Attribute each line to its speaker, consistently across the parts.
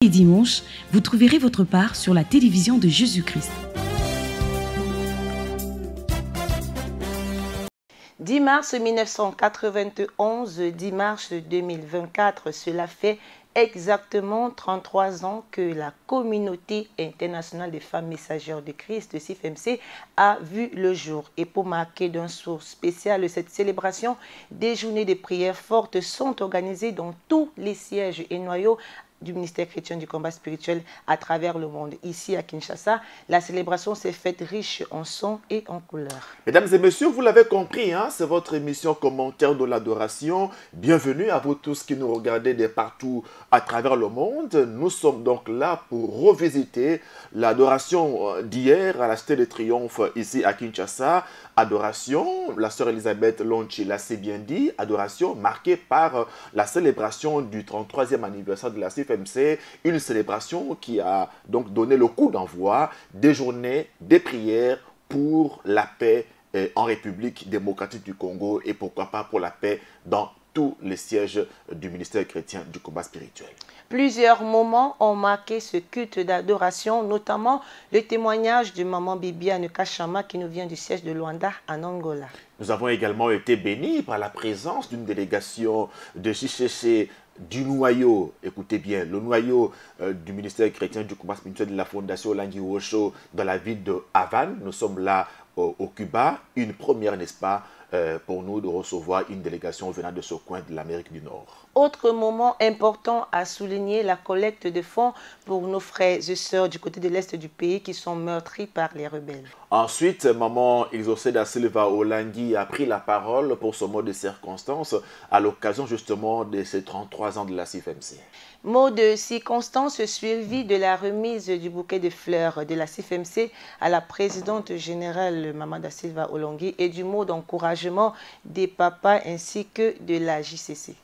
Speaker 1: Et dimanche, vous trouverez votre part sur la télévision de Jésus-Christ. «
Speaker 2: 10 mars 1991, 10 mars 2024, cela fait exactement 33 ans que la communauté internationale des femmes messagères de Christ, CIFMC, a vu le jour. Et pour marquer d'un jour spécial cette célébration, des journées de prières fortes sont organisées dans tous les sièges et noyaux du ministère chrétien du combat spirituel à travers le monde. Ici à Kinshasa, la célébration s'est faite riche en sons et en couleurs.
Speaker 3: Mesdames et messieurs, vous l'avez compris, hein, c'est votre émission Commentaire de l'adoration. Bienvenue à vous tous qui nous regardez de partout à travers le monde. Nous sommes donc là pour revisiter l'adoration d'hier à la Cité de Triomphe ici à Kinshasa. Adoration, la sœur Elisabeth Lonchi l'a si bien dit, adoration marquée par la célébration du 33e anniversaire de la CIFMC, une célébration qui a donc donné le coup d'envoi des journées des prières pour la paix en République démocratique du Congo et pourquoi pas pour la paix dans tous les sièges du ministère chrétien du combat spirituel.
Speaker 2: Plusieurs moments ont marqué ce culte d'adoration, notamment le témoignage de maman Bibiane Kachama qui nous vient du siège de Luanda en Angola.
Speaker 3: Nous avons également été bénis par la présence d'une délégation de Chicheché du noyau, écoutez bien, le noyau du ministère chrétien du combat spirituel de la Fondation Olangi Osho dans la ville de Havane. Nous sommes là au Cuba, une première, n'est-ce pas, pour nous de recevoir une délégation venant de ce coin de l'Amérique du Nord.
Speaker 2: Autre moment important à souligner, la collecte de fonds pour nos frères et sœurs du côté de l'Est du pays qui sont meurtris par les rebelles.
Speaker 3: Ensuite, maman Exaucée da Silva Olangi a pris la parole pour ce mot de circonstance à l'occasion justement de ces 33 ans de la CIFMC.
Speaker 2: Mot de circonstance suivi de la remise du bouquet de fleurs de la CIFMC à la présidente générale Maman da Silva Olangi et du mot d'encouragement des papas ainsi que de la JCC.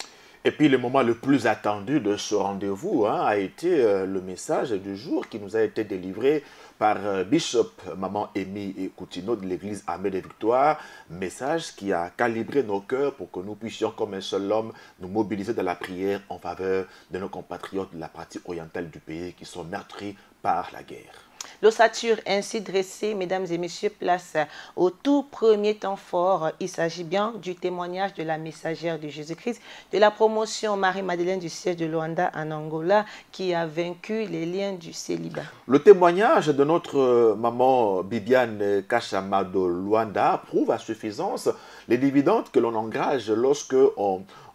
Speaker 3: Et puis le moment le plus attendu de ce rendez-vous a été le message du jour qui nous a été délivré par Bishop Maman Amy Coutinho de l'église Armée de Victoire. Message qui a calibré nos cœurs pour que nous puissions comme un seul homme nous mobiliser dans la prière en faveur de nos compatriotes de la partie orientale du pays qui sont meurtris par la guerre.
Speaker 2: L'ossature ainsi dressée, mesdames et messieurs, place au tout premier temps fort. Il s'agit bien du témoignage de la messagère de Jésus-Christ, de la promotion Marie-Madeleine du siège de Luanda en Angola qui a vaincu les liens du célibat.
Speaker 3: Le témoignage de notre maman Bibiane Kachama de Luanda prouve à suffisance les dividendes que l'on engage lorsque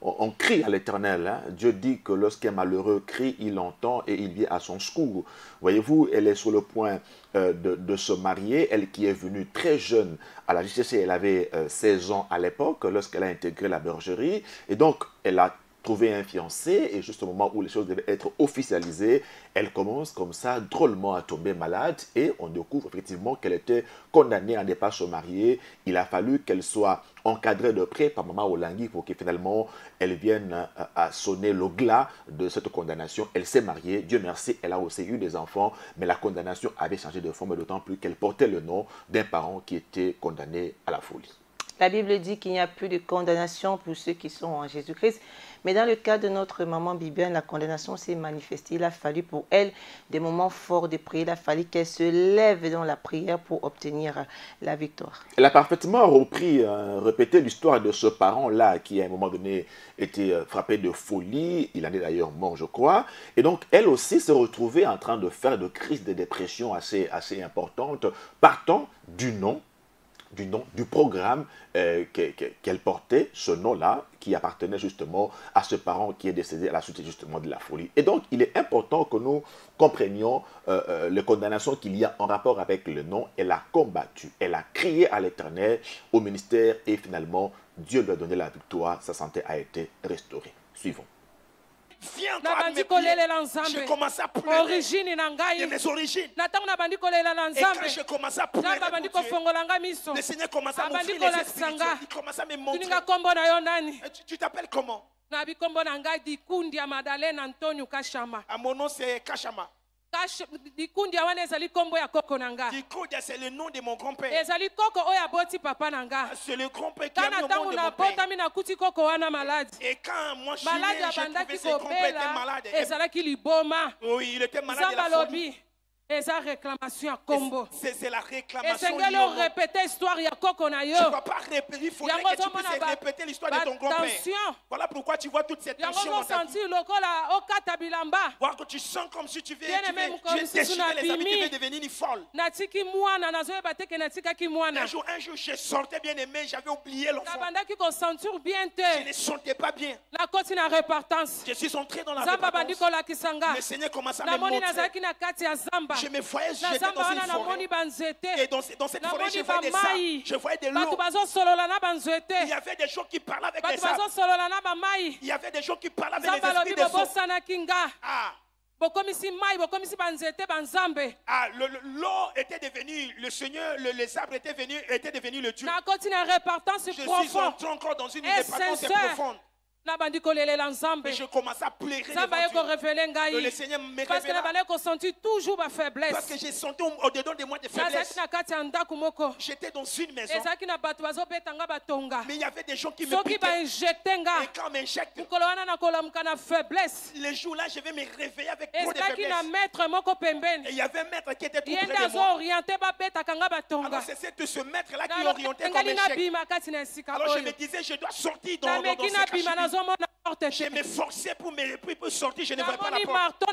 Speaker 3: on crie à l'Éternel. Hein. Dieu dit que lorsqu'un malheureux crie, il entend et il vient à son secours. Voyez-vous, elle est sur le point de se marier. Elle qui est venue très jeune à la JCC, elle avait 16 ans à l'époque lorsqu'elle a intégré la bergerie. Et donc, elle a trouvé un fiancé et juste au moment où les choses devaient être officialisées, elle commence comme ça drôlement à tomber malade et on découvre effectivement qu'elle était condamnée à ne pas se marier. Il a fallu qu'elle soit encadrée de près par Maman Olangi pour que finalement elle vienne à sonner le glas de cette condamnation. Elle s'est mariée, Dieu merci, elle a aussi eu des enfants, mais la condamnation avait changé de forme, d'autant plus qu'elle portait le nom d'un parent qui était condamné à la folie.
Speaker 2: La Bible dit qu'il n'y a plus de condamnation pour ceux qui sont en Jésus-Christ. Mais dans le cas de notre maman Bibiane, la condamnation s'est manifestée. Il a fallu pour elle des moments forts de prière. Il a fallu qu'elle se lève dans la prière pour obtenir la victoire.
Speaker 3: Elle a parfaitement répété l'histoire de ce parent-là qui, à un moment donné, était frappé de folie. Il en est d'ailleurs mort, je crois. Et donc, elle aussi s'est retrouvée en train de faire de crises de dépression assez importantes, partant du programme qu'elle portait, ce nom-là, qui appartenait justement à ce parent qui est décédé à la suite justement de la folie. Et donc, il est important que nous comprenions les condamnations qu'il y a en rapport avec le nom. Elle a combattu, elle a crié à l'Éternel, au ministère, et finalement, Dieu lui a donné la victoire, sa santé a été restaurée. Suivons.
Speaker 4: Viens-toi à mes pieds. J'ai commencé à pleurer de mes origines. Et quand j'ai commencé à pleurer pour Dieu, le Seigneur commence à m'ouvrir les esprits. Il commence à me montrer. Tu t'appelles comment? À mon nom c'est Kachama. Dikundia c'est le nom de mon grand-père. C'est le grand-père qui a mis au monde de mon père. Et quand moi je suis né, j'ai trouvé ce grand-père était malade. Oui, il était malade de la folie.
Speaker 2: Et sa réclamation à Combo.
Speaker 4: C'est la réclamation.
Speaker 2: Et c'est que l'on répétait l'histoire ya Koko na yo.
Speaker 4: Tu ne vas pas répéter, il faudrait que tu puisses répéter l'histoire de ton grand-père. Voilà pourquoi tu vois toute cette tension dans ta vie. Voir que tu sens comme si tu veux déchirer les amis, tu veux devenir une folle. Un jour, je sortais bien aimé, j'avais oublié l'enfant. Je ne sentais pas bien. Je suis entré dans la répartance. Le Seigneur commence à me montrer. Je me voyais jeter dans une forêt. Et dans cette forêt, je voyais des arbres. Je voyais de l'eau. Il y avait des gens qui parlaient avec les arbres. Il y avait des gens qui parlaient avec les esprits des eaux. L'eau était devenue, le Seigneur, les arbres étaient devenus le Dieu. Je suis entré encore dans une répartance profonde. Et je commence à pleurer devant Dieu. Le Seigneur me révéla. Parce que j'ai senti au-dedans de moi des faiblesses. J'étais dans une maison. Mais il y avait des gens qui me piquaient. Et quand on m'injecte, les jours-là, je vais me réveiller avec trop de faiblesses. Et il y avait un maître qui était tout près de moi. Alors c'est ce maître-là qui orientait comme échec. Alors je me disais, je dois sortir dans ce cachemire. Je me forçais pour sortir, je ne voyais pas la porte.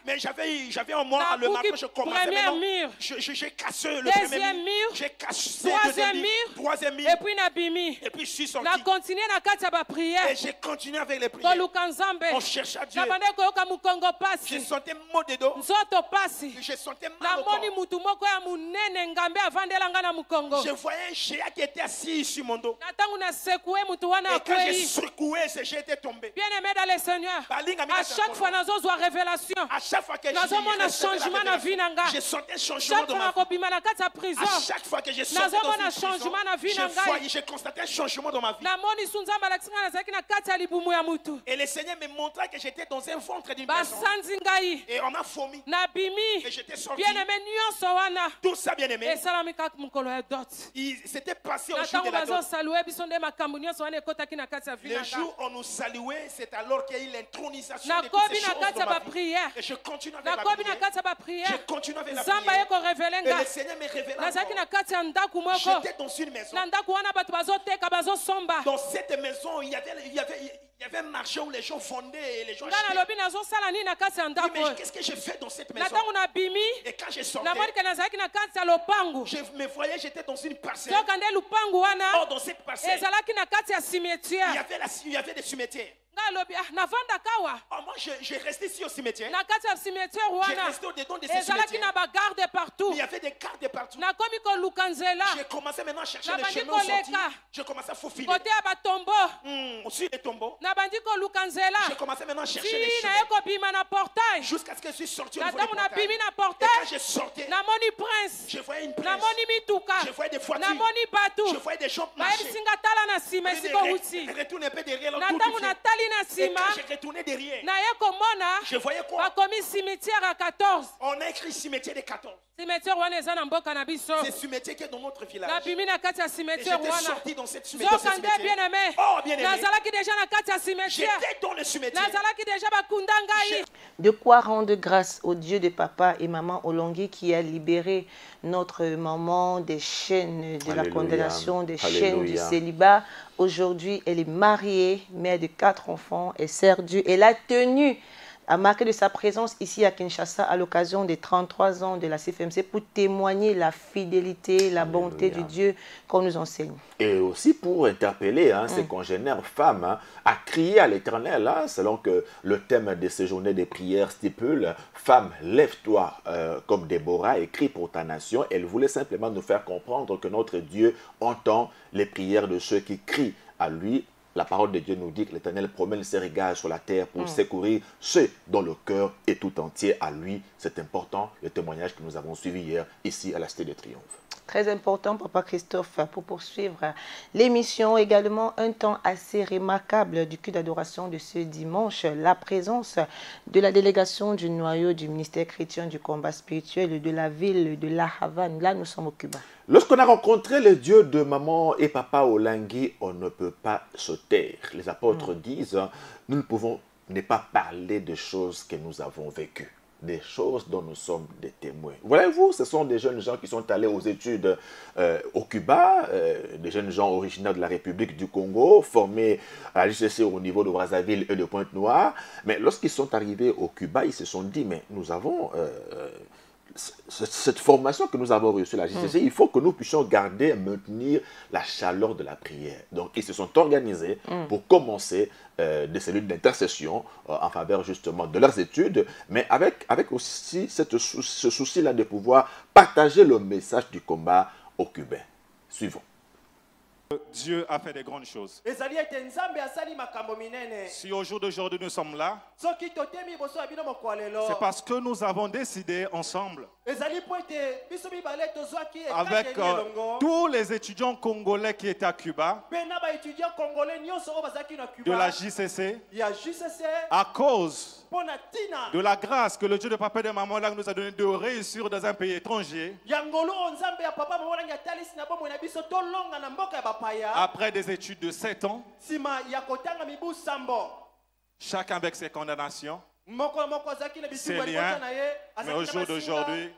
Speaker 4: Mais j'avais en moi le marteau, je commençais maintenant. J'ai cassé le premier mur, j'ai cassé le deuxième mur, troisième mur, et puis je suis sorti. Et j'ai continué avec les prières. On cherchait Dieu. Je sentais mot de dos. Je sentais mal au corps. Je voyais un géant qui était assis sur mon dos. Et quand j'ai secoué, j'ai été tombé.
Speaker 2: Bien-aimé dans le Seigneur, à chaque fois que nous avons révélation,
Speaker 4: à chaque fois que
Speaker 2: nous avons un changement dans la vie.
Speaker 4: Je sentais un changement dans ma vie. À chaque fois que je sortais dans une prison, j'ai constaté un changement dans ma vie. Et le Seigneur me montrait que j'étais dans un ventre d'une personne. Et on m'a vomi. Et j'étais sorti. Tout ça, bien aimé. C'était passé au jour de la dot. Le jour où on nous saluait, c'est alors qu'il y a eu l'intronisation de toutes ces choses dans ma vie. Et je continue avec la prière. Je continue avec la prière. Et le Seigneur me révéla. J'étais dans une maison. Dans cette maison, il y avait un marché où les gens vendaient et les gens achetaient. Mais qu'est-ce que j'ai fait dans cette maison? Et quand je sortais, je me voyais, j'étais dans une parcelle. Or, dans cette parcelle, il y avait des cimetières. Oh, moi, j'ai resté ici au cimetière. J'ai resté au-dedans de ces cimetières. Il y avait des gardes partout. J'ai commencé maintenant à chercher les chemins où sortir. J'ai commencé à faufiler. Sur les tombeaux. J'ai commencé maintenant à chercher les chemins. Jusqu'à ce que je suis sorti au niveau du portail. Et quand je sortais, je voyais une prince. Je voyais des voitures. Je voyais des gens marcher. Retourne un peu derrière l'autre. Et quand j'ai retourné derrière, je voyais quoi? On a écrit cimetière de 14. C'est cimetière qui est dans notre village. Et j'étais sorti dans cette cimetière. Oh, bien aimé. J'étais dans le cimetière.
Speaker 2: De quoi rendre grâce au Dieu de papa et maman Olongui qui a libéré notre maman des chaînes de la condamnation, des chaînes du célibat. Aujourd'hui, elle est mariée, mère de 4 enfants et sert Dieu. Elle a tenu à marquer de sa présence ici à Kinshasa à l'occasion des 33 ans de la CFMC pour témoigner la fidélité, la bonté du Dieu qu'on nous enseigne.
Speaker 3: Et aussi pour interpeller ses congénères femmes à crier à l'Éternel, selon que le thème de ces journées de prière stipule « Femme, lève-toi comme Déborah et crie pour ta nation ». Elle voulait simplement nous faire comprendre que notre Dieu entend les prières de ceux qui crient à lui. La parole de Dieu nous dit que l'Éternel promène ses regards sur la terre pour secourir ceux dont le cœur est tout entier à lui. C'est important, le témoignage que nous avons suivi hier ici à la Cité de Triomphe.
Speaker 2: très important, Papa Christophe, pour poursuivre l'émission. Également, un temps assez remarquable du culte d'adoration de ce dimanche, la présence de la délégation du noyau du ministère chrétien du combat spirituel de la ville de La Havane. Là, nous sommes au Cuba.
Speaker 3: Lorsqu'on a rencontré le Dieu de maman et papa Olangui, on ne peut pas se taire. Les apôtres disent, nous ne pouvons ne pas parler de choses que nous avons vécues, des choses dont nous sommes des témoins. Voyez-vous, ce sont des jeunes gens qui sont allés aux études au Cuba, des jeunes gens originaires de la République du Congo, formés à l'ICC au niveau de Brazzaville et de Pointe-Noire. Mais lorsqu'ils sont arrivés au Cuba, ils se sont dit, mais nous avons cette formation que nous avons reçue à la JCC, il faut que nous puissions garder et maintenir la chaleur de la prière. Donc, ils se sont organisés pour commencer des cellules d'intercession en faveur justement de leurs études, mais avec aussi ce souci-là de pouvoir partager le message du combat aux Cubains. Suivons.
Speaker 5: Dieu a fait des grandes choses. Si au jour d'aujourd'hui nous sommes là, c'est parce que nous avons décidé ensemble, avec tous les étudiants congolais qui étaient à Cuba, de la JCC, à cause de la grâce que le Dieu de papa et de maman là nous a donné de réussir dans un pays étranger, après des études de 7 ans, chacun avec ses condamnations, ses liens, mais au jour d'aujourd'hui,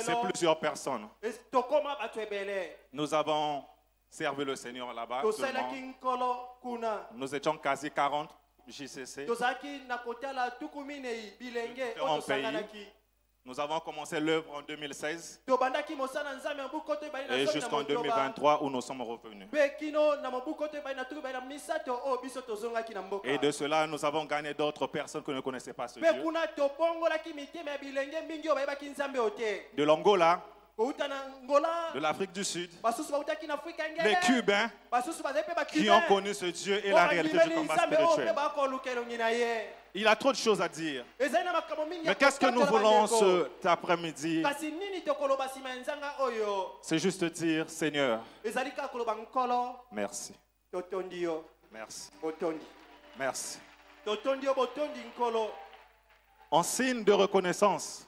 Speaker 5: c'est plusieurs personnes. Nous avons servi le Seigneur là-bas. Nous étions quasi 40 JCC. En pays. Nous avons commencé l'œuvre en 2016 et jusqu'en 2023 où nous sommes revenus. Et de cela, nous avons gagné d'autres personnes qui ne connaissaient pas ce Dieu. De l'Angola, de l'Afrique du Sud, les Cubains qui ont connu ce Dieu et la réalité du combat spirituel. Il a trop de choses à dire. Mais qu'est-ce que nous voulons cet après-midi? C'est juste dire, Seigneur, merci. Merci. Merci. En signe de reconnaissance,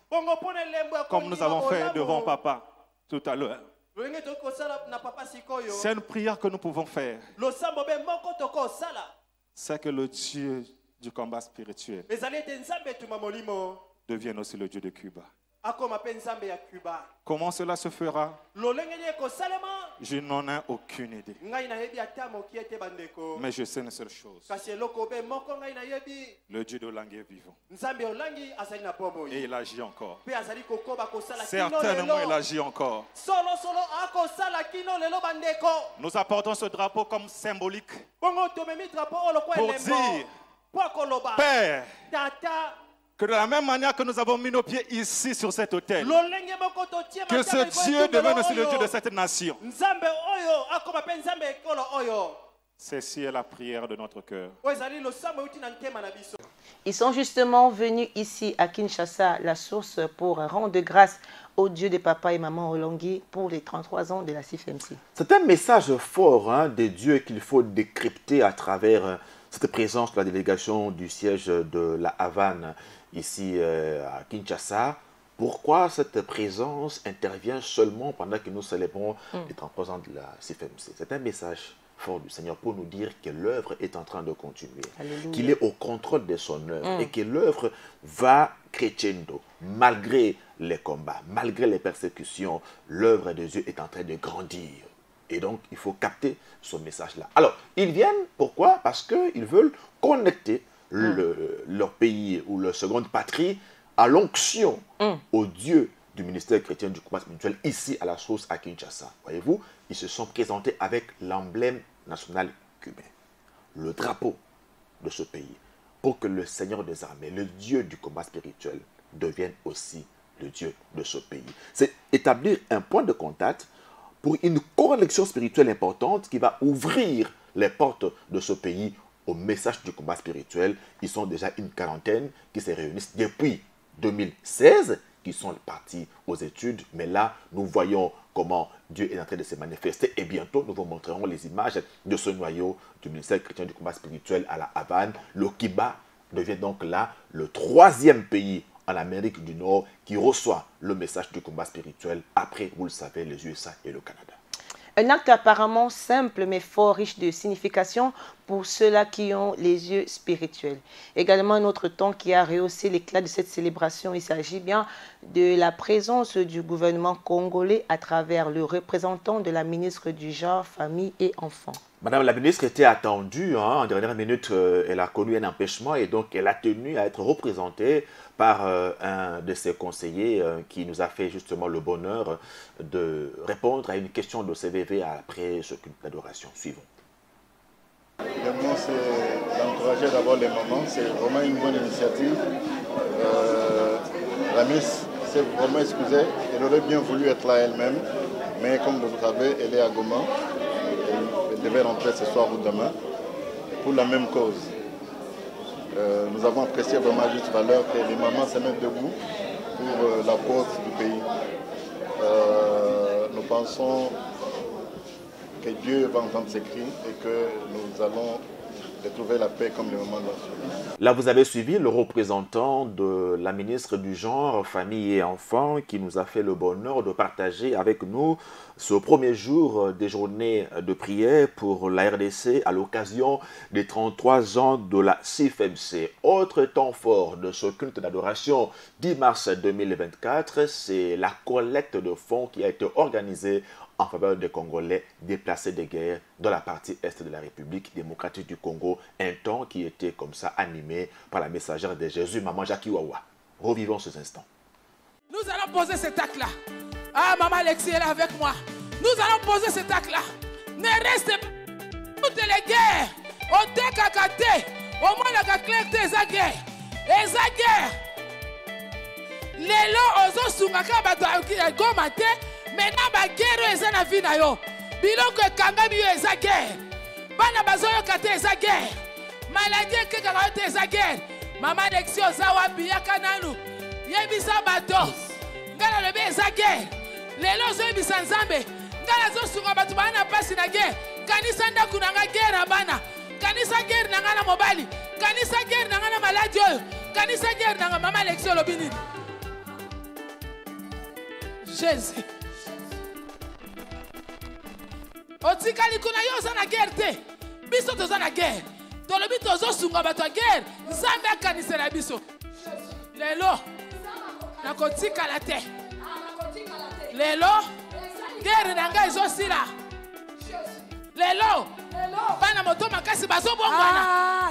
Speaker 5: comme nous avons fait devant Papa tout à l'heure, c'est une prière que nous pouvons faire. C'est que le Dieu du combat spirituel devienne aussi le Dieu de Cuba. Comment cela se fera? Je n'en ai aucune idée. Mais je sais une seule chose. Le Dieu de Olangui est vivant. Et il agit encore. Certainement, il agit encore. Nous apportons ce drapeau comme symbolique pour dire, Père, que de la même manière que nous avons mis nos pieds ici sur cet autel, que ce Dieu devienne aussi le Dieu de cette nation. Ceci est la prière de notre cœur.
Speaker 2: Ils sont justement venus ici à Kinshasa, la source, pour rendre grâce au Dieu de papa et maman Olangui pour les 33 ans de la CIFMC.
Speaker 3: C'est un message fort de Dieu qu'il faut décrypter à travers cette présence de la délégation du siège de la Havane ici à Kinshasa. Pourquoi cette présence intervient seulement pendant que nous célébrons les 33 ans de la CIFMC? C'est un message fort du Seigneur pour nous dire que l'œuvre est en train de continuer, qu'il est au contrôle de son œuvre et que l'œuvre va crescendo. Malgré les combats, malgré les persécutions, l'œuvre de Dieu est en train de grandir. Et donc, il faut capter ce message-là. Alors, ils viennent, pourquoi? Parce qu'ils veulent connecter leur pays ou leur seconde patrie à l'onction, au Dieu du ministère chrétien du combat spirituel, ici à la source à Kinshasa. Voyez-vous, ils se sont présentés avec l'emblème national cubain, le drapeau de ce pays, pour que le Seigneur des armées, le Dieu du combat spirituel, devienne aussi le Dieu de ce pays. C'est établir un point de contact pour une connexion spirituelle importante qui va ouvrir les portes de ce pays au message du combat spirituel. Ils sont déjà une quarantaine qui se réunissent depuis 2016, qui sont partis aux études. Mais là, nous voyons comment Dieu est en train de se manifester. Et bientôt, nous vous montrerons les images de ce noyau du ministère chrétien du combat spirituel à la Havane. Le Kiba devient donc là le 3e pays en Amérique du Nord qui reçoit le message du combat spirituel après, vous le savez, les USA et le Canada.
Speaker 2: Un acte apparemment simple mais fort riche de signification pour ceux-là qui ont les yeux spirituels. Également un autre temps qui a rehaussé l'éclat de cette célébration, il s'agit bien de la présence du gouvernement congolais à travers le représentant de la ministre du Genre, Famille et Enfants.
Speaker 3: Madame la ministre était attendue, en dernière minute, elle a connu un empêchement et donc elle a tenu à être représentée par un de ses conseillers qui nous a fait justement le bonheur de répondre à une question de CVV après ce culte d'adoration. Suivons.
Speaker 6: Le mot, c'est d'encourager d'abord les mamans, c'est vraiment une bonne initiative. La ministre s'est vraiment excusée, elle aurait bien voulu être là elle-même, mais comme vous le savez, elle est à Goma. Elle devait rentrer ce soir ou demain pour la même cause. Nous avons apprécié vraiment à juste valeur que les mamans se mettent debout pour la cause du pays. Nous pensons que Dieu va entendre ces cris et que nous allons retrouver la paix comme les mamans l'ont.
Speaker 3: Là, vous avez suivi le représentant de la ministre du Genre, Famille et Enfants qui nous a fait le bonheur de partager avec nous ce premier jour des journées de prière pour la RDC à l'occasion des 33 ans de la CIFMC. Autre temps fort de ce culte d'adoration 10 mars 2024, c'est la collecte de fonds qui a été organisée en faveur des Congolais déplacés de guerre dans la partie est de la République démocratique du Congo. Un temps qui était comme ça animé par la messagère de Jésus, Maman Jackie Wawa. Revivons ces instants.
Speaker 4: Nous allons poser cet acte-là. Ah, Maman Alexis est là avec moi. Nous allons poser cet acte-là. Ne restez pas toutes les guerres. Au Tekakate, au moins la clarté est guerre. Et la guerre. Les lots aux sungaka bato gomate. Maintenant, la guerre est na vie na yo. Biloko kangami yo eza guerre. Bana bazoyo kate eza guerre. Maladie ke kangate eza guerre. Mama Alexis ozawa biyaka nanu. Yebisa bato. Ngala lebe eza guerre. Lelo zo yebisa nzambe. Ngala zo sunga bato bana pasi na guerre. Kanisa ndaku nanga guerre bana. Kanisa guerre nanga na mobali. Kanisa guerre nanga na maladie oyo. Kanisa guerre nanga Mama Alexis lobini. Jésus. Otikali kuna yo za na guerre te. Biso toza na guerre. Tolobi tozo sunga bato guerre. Nzambe akanisa na biso. Lelo. Na kotika la te. Lelo. Guerre na ngai zo sila. Lelo. Bana moto makasi bazo bongwana.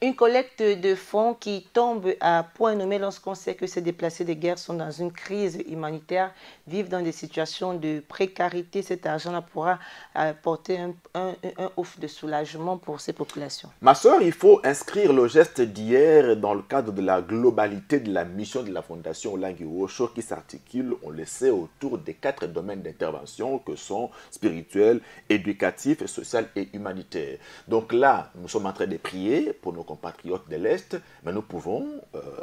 Speaker 2: Une collecte de fonds qui tombe à point nommé lorsqu'on sait que ces déplacés de guerre sont dans une crise humanitaire, vivent dans des situations de précarité. Cet argent-là pourra apporter un ouf de soulagement pour ces populations.
Speaker 3: Ma soeur, il faut inscrire le geste d'hier dans le cadre de la globalité de la mission de la Fondation Olangi Osho qui s'articule, on le sait, autour des 4 domaines d'intervention que sont spirituel, éducatif, social et humanitaire. Donc là, nous sommes en train de prier pour nos compatriotes de l'Est, mais nous pouvons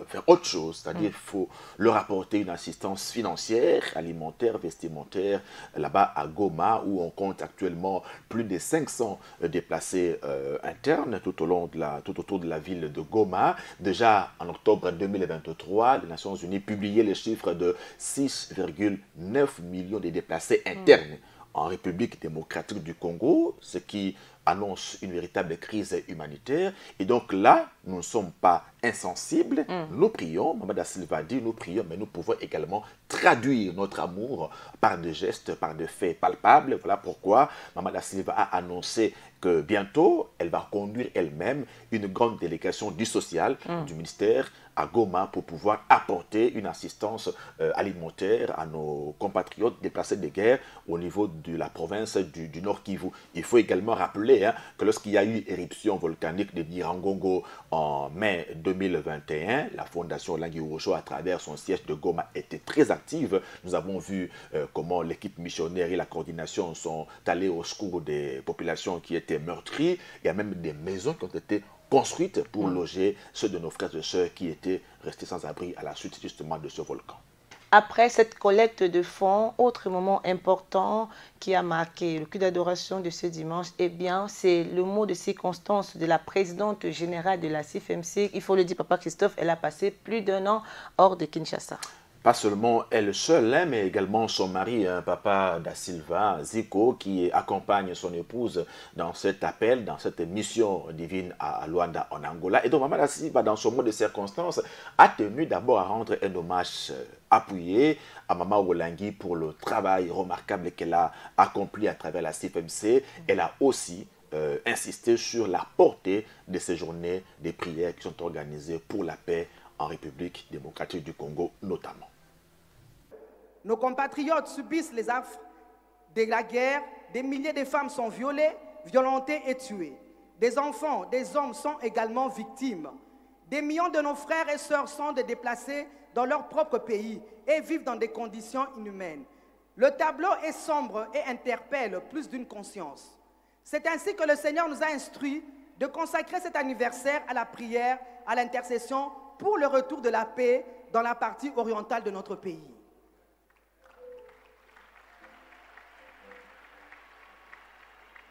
Speaker 3: faire autre chose, c'est-à-dire qu'il faut leur apporter une assistance financière, alimentaire, vestimentaire, là-bas à Goma, où on compte actuellement plus de 500 déplacés internes tout autour de la ville de Goma. Déjà en octobre 2023, les Nations Unies publiaient les chiffres de 6,9 millions de déplacés internes en République démocratique du Congo, ce qui annonce une véritable crise humanitaire. Et donc là, nous ne sommes pas insensibles, nous prions, Maman Da Silva dit, nous prions, mais nous pouvons également traduire notre amour par des gestes, par des faits palpables. Voilà pourquoi Maman Da Silva a annoncé que bientôt, elle va conduire elle-même une grande délégation du social, du ministère, à Goma pour pouvoir apporter une assistance alimentaire à nos compatriotes déplacés de guerre au niveau de la province du Nord Kivu. Il faut également rappeler que lorsqu'il y a eu éruption volcanique de Nyiragongo en mai 2021, la Fondation Olangi Osho, à travers son siège de Goma, était très active. Nous avons vu comment l'équipe missionnaire et la coordination sont allés au secours des populations qui étaient meurtries. Il y a même des maisons qui ont été construites pour loger ceux de nos frères et sœurs qui étaient restés sans abri à la suite justement de ce volcan.
Speaker 2: Après cette collecte de fonds, autre moment important qui a marqué le culte d'adoration de ce dimanche, eh bien, c'est le mot de circonstance de la présidente générale de la CIFMC. Il faut le dire, Papa Christophe, elle a passé plus d'1 an hors de Kinshasa.
Speaker 3: Pas seulement elle seule, hein, mais également son mari, Papa Da Silva Zico, qui accompagne son épouse dans cet appel, dans cette mission divine à Luanda, en Angola. Et donc, Maman Da Silva, dans son mot de circonstance, a tenu d'abord à rendre un hommage appuyé à Maman Wolangui pour le travail remarquable qu'elle a accompli à travers la CIFMC. Elle a aussi insisté sur la portée de ces journées de prières qui sont organisées pour la paix en République démocratique du Congo notamment.
Speaker 7: Nos compatriotes subissent les affres de la guerre, des milliers de femmes sont violées, violentées et tuées. Des enfants, des hommes sont également victimes. Des millions de nos frères et sœurs sont déplacés dans leur propre pays et vivent dans des conditions inhumaines. Le tableau est sombre et interpelle plus d'une conscience. C'est ainsi que le Seigneur nous a instruits de consacrer cet anniversaire à la prière, à l'intercession pour le retour de la paix dans la partie orientale de notre pays.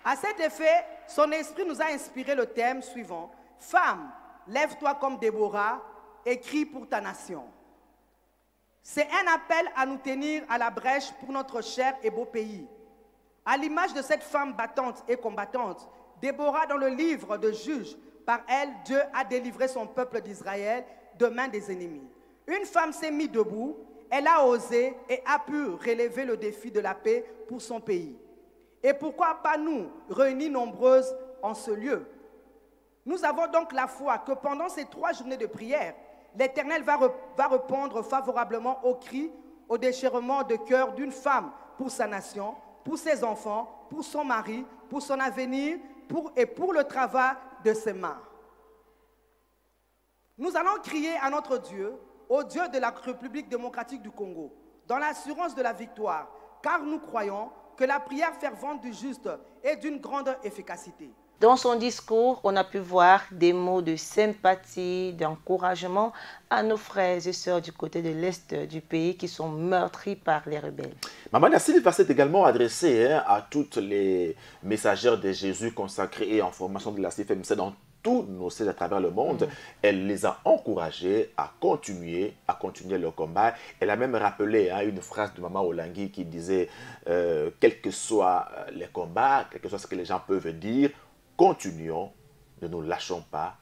Speaker 7: À cet effet, son esprit nous a inspiré le thème suivant. Femme, lève-toi comme Déborah et crie pour ta nation. C'est un appel à nous tenir à la brèche pour notre cher et beau pays. À l'image de cette femme battante et combattante, Déborah dans le livre de Juges, par elle, Dieu a délivré son peuple d'Israël de main des ennemis. Une femme s'est mise debout, elle a osé et a pu relever le défi de la paix pour son pays. Et pourquoi pas nous, réunis nombreuses en ce lieu? Nous avons donc la foi que pendant ces 3 journées de prière, l'Éternel va répondre favorablement aux cris, au déchirement de cœur d'une femme pour sa nation, pour ses enfants, pour son mari, pour son avenir et pour le travail de ses mains. Nous allons crier à notre Dieu, au Dieu de la République démocratique du Congo, dans l'assurance de la victoire, car nous croyons que la prière fervente du juste est d'une grande efficacité.
Speaker 2: Dans son discours, on a pu voir des mots de sympathie, d'encouragement à nos frères et sœurs du côté de l'Est du pays qui sont meurtris par les rebelles.
Speaker 3: Maman Da Silva s'est également adressée à toutes les messagères de Jésus consacrées et en formation de la CIFMC dans tous nos sièges à travers le monde. Elle les a encouragés à continuer leur combat. Elle a même rappelé une phrase de Maman Wolangui qui disait quels que soient les combats, quel que soit ce que les gens peuvent dire, continuons, ne nous lâchons pas,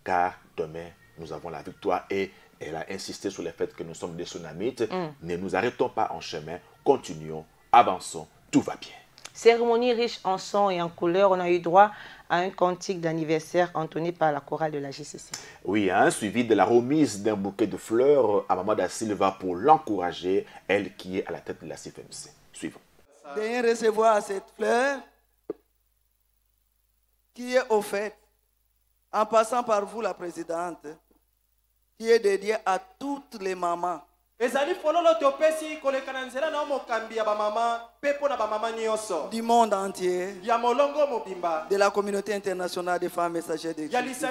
Speaker 3: car demain, nous avons la victoire. Et elle a insisté sur le fait que nous sommes des tsunamites. Ne nous arrêtons pas en chemin, continuons, avançons, tout va bien.
Speaker 2: Cérémonie riche en son et en couleurs, on a eu droit à un cantique d'anniversaire entonné par la chorale de la GCC.
Speaker 3: Oui, suivi de la remise d'un bouquet de fleurs à Maman Da Silva pour l'encourager, elle qui est à la tête de la CIFMC. Suivons.
Speaker 8: De recevoir cette fleur qui est offerte en passant par vous, la présidente, qui est dédiée à toutes les mamans. Du monde entier, de la communauté internationale des femmes messagères de Christ.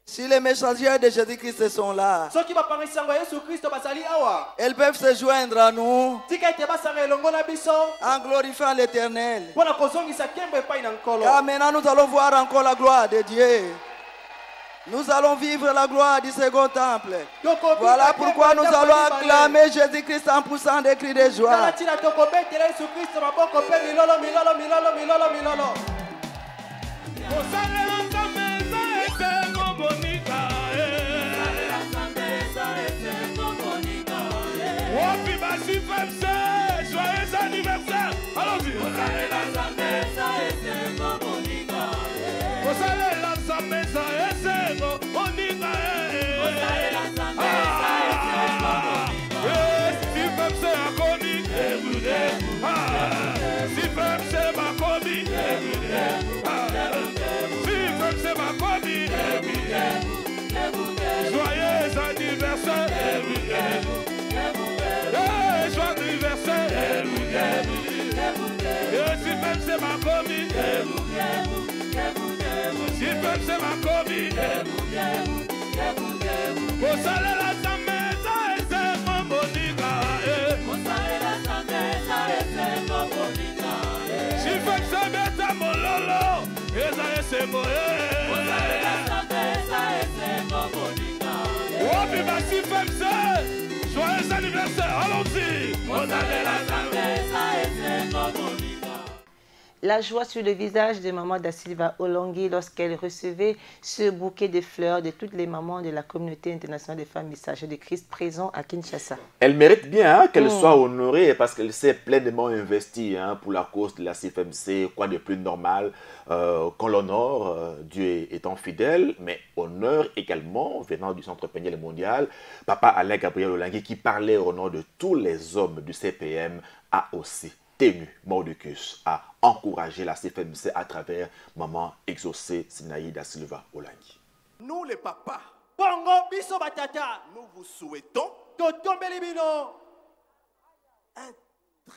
Speaker 8: Si les messagères de Jésus-Christ sont là, elles peuvent se joindre à nous en glorifiant l'Éternel. Car maintenant nous allons voir encore la gloire de Dieu. Nous allons vivre la gloire du second temple. Voilà pourquoi nous allons acclamer Jésus-Christ en poussant des cris de joie.
Speaker 9: Joyeux anniversaire. Allons-y. C'est ma commis, si même c'est ma commis, au salaire la samedi, c'est mon Joyeux anniversaire, allons-y.
Speaker 2: La joie sur le visage de maman Da Silva Olangui lorsqu'elle recevait ce bouquet de fleurs de toutes les mamans de la communauté internationale des femmes messagères de Christ présents à Kinshasa.
Speaker 3: Elle mérite bien qu'elle soit honorée parce qu'elle s'est pleinement investie pour la cause de la CFMC. Quoi de plus normal qu'on l'honore, Dieu étant fidèle, mais honneur également venant du Centre Péniel Mondial. Papa Alain Gabriel Olangui, qui parlait au nom de tous les hommes du CPM, a aussi tenu Mordicus à encourager la CFMC à travers Maman Exaucée Sinaï Da Silva Olangui.
Speaker 10: Nous les papas, nous vous souhaitons un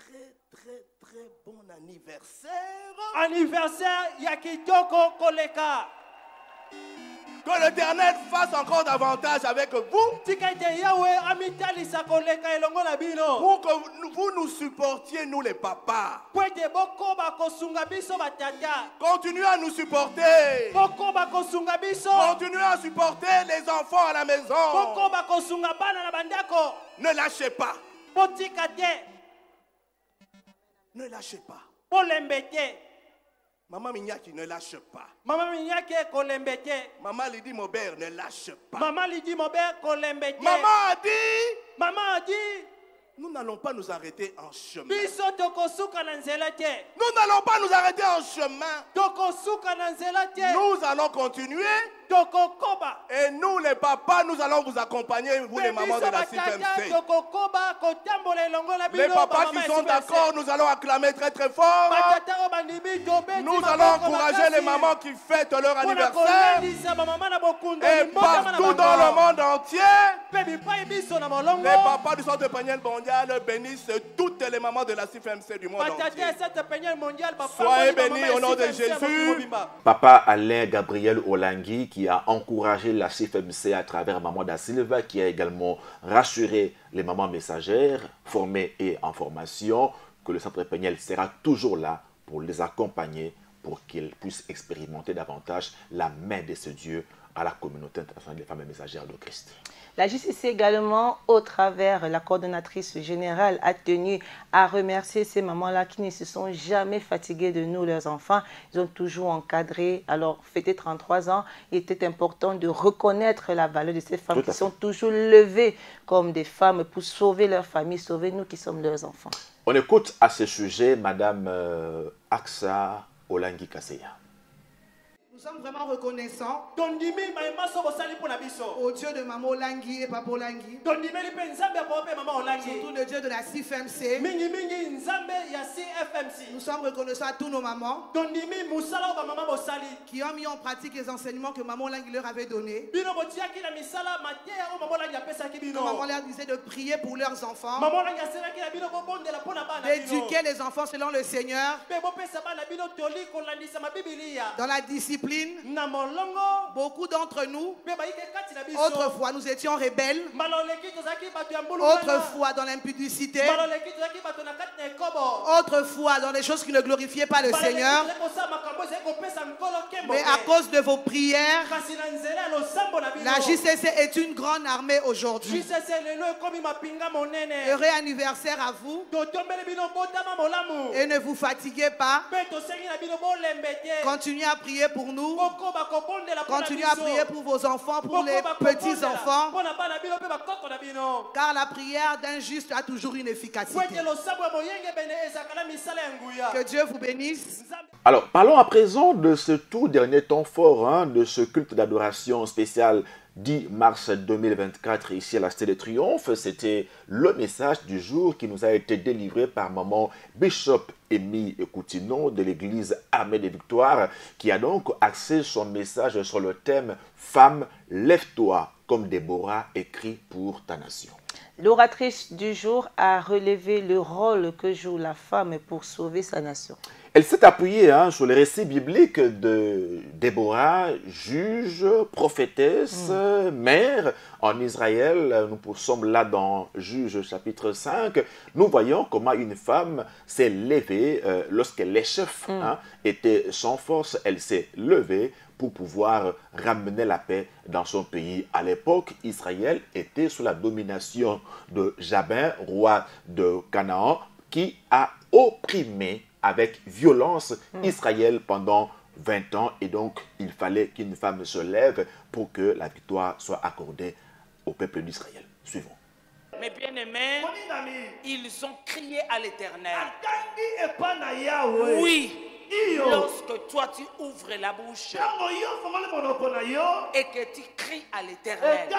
Speaker 10: très bon anniversaire.
Speaker 7: Anniversaire Yakitoko Koleka.
Speaker 10: Que l'Éternel fasse encore davantage avec vous. Pour que vous nous supportiez, nous les papas. Continuez à nous supporter. Continuez à supporter les enfants à la maison. Ne lâchez pas. Ne lâchez pas. Maman Mignaki ne lâche pas.
Speaker 7: Maman Mignaki kolembete.
Speaker 10: Maman Lydie Maubert ne lâche pas.
Speaker 7: Maman Lydie Maubert kolembete.
Speaker 10: Maman a dit, nous n'allons pas nous arrêter en chemin. Nous n'allons pas nous arrêter en chemin. Nous allons continuer. Et nous les papas, nous allons vous accompagner, vous les mamans de la CFMC. Les papas qui sont d'accord, nous allons acclamer très fort. Nous allons encourager les mamans qui fêtent leur anniversaire. Et partout dans le monde entier, les papas du Centre Péniel Mondial bénissent toutes les mamans de la CFMC du monde entier. Soyez bénis au nom de Jésus.
Speaker 3: Papa Alain Gabriel Olangui, qui a encouragé la CFMC à travers Maman Da Silva, qui a également rassuré les mamans messagères, formées et en formation, que le Centre Péniel sera toujours là pour les accompagner, pour qu'ils puissent expérimenter davantage la main de ce Dieu à la communauté internationale des femmes messagères de Christ.
Speaker 2: La JCC également, au travers la coordonnatrice générale, a tenu à remercier ces mamans-là qui ne se sont jamais fatiguées de nous, leurs enfants. Ils ont toujours encadré. Alors, fêter 33 ans, il était important de reconnaître la valeur de ces femmes qui sont toujours levées comme des femmes pour sauver leur famille, sauver nous qui sommes leurs enfants.
Speaker 3: On écoute à ce sujet Madame Aksa Olangui Kaseya.
Speaker 7: Nous sommes vraiment reconnaissants au Dieu de Maman Olangui et Papa Olangui, surtout le Dieu de la CFMC. Nous sommes reconnaissants à tous nos mamans qui ont mis en pratique les enseignements que Maman Olangui leur avait donnés. Maman leur disait de prier pour leurs enfants, d'éduquer les enfants selon le Seigneur, dans la discipline. Beaucoup d'entre nous, autrefois nous étions rebelles, autrefois dans l'impudicité, autrefois dans des choses qui ne glorifiaient pas le Seigneur. Mais à cause de vos prières, la JCC est une grande armée aujourd'hui. Heureux anniversaire à vous. Et ne vous fatiguez pas. Continuez à prier pour nous. Continuez à prier pour vos enfants, pour les petits-enfants. Car la prière d'un juste a toujours une efficacité. Que Dieu vous bénisse.
Speaker 3: Alors, parlons à présent de ce tout dernier temps fort, de ce culte d'adoration spécial 10 mars 2024 ici à la Cité de Triomphe. C'était le message du jour qui nous a été délivré par maman Bishop Amy Koutino de l'église Armée des Victoires, qui a donc axé son message sur le thème « Femme, lève-toi comme Déborah écrit pour ta nation ».
Speaker 2: L'oratrice du jour a relevé le rôle que joue la femme pour sauver sa nation.
Speaker 3: Elle s'est appuyée sur les récits bibliques de Déborah, juge, prophétesse, mère en Israël. Nous sommes là dans Juge chapitre 5. Nous voyons comment une femme s'est levée lorsque les chefs étaient sans force. Elle s'est levée pour pouvoir ramener la paix dans son pays. À l'époque, Israël était sous la domination de Jabin, roi de Canaan, qui a opprimé avec violence Israël pendant 20 ans. Et donc, il fallait qu'une femme se lève pour que la victoire soit accordée au peuple d'Israël. Suivons.
Speaker 11: Mes bien-aimés, ils ont crié à l'Éternel. Oui, lorsque toi tu ouvres la bouche et que tu cries à l'Éternel,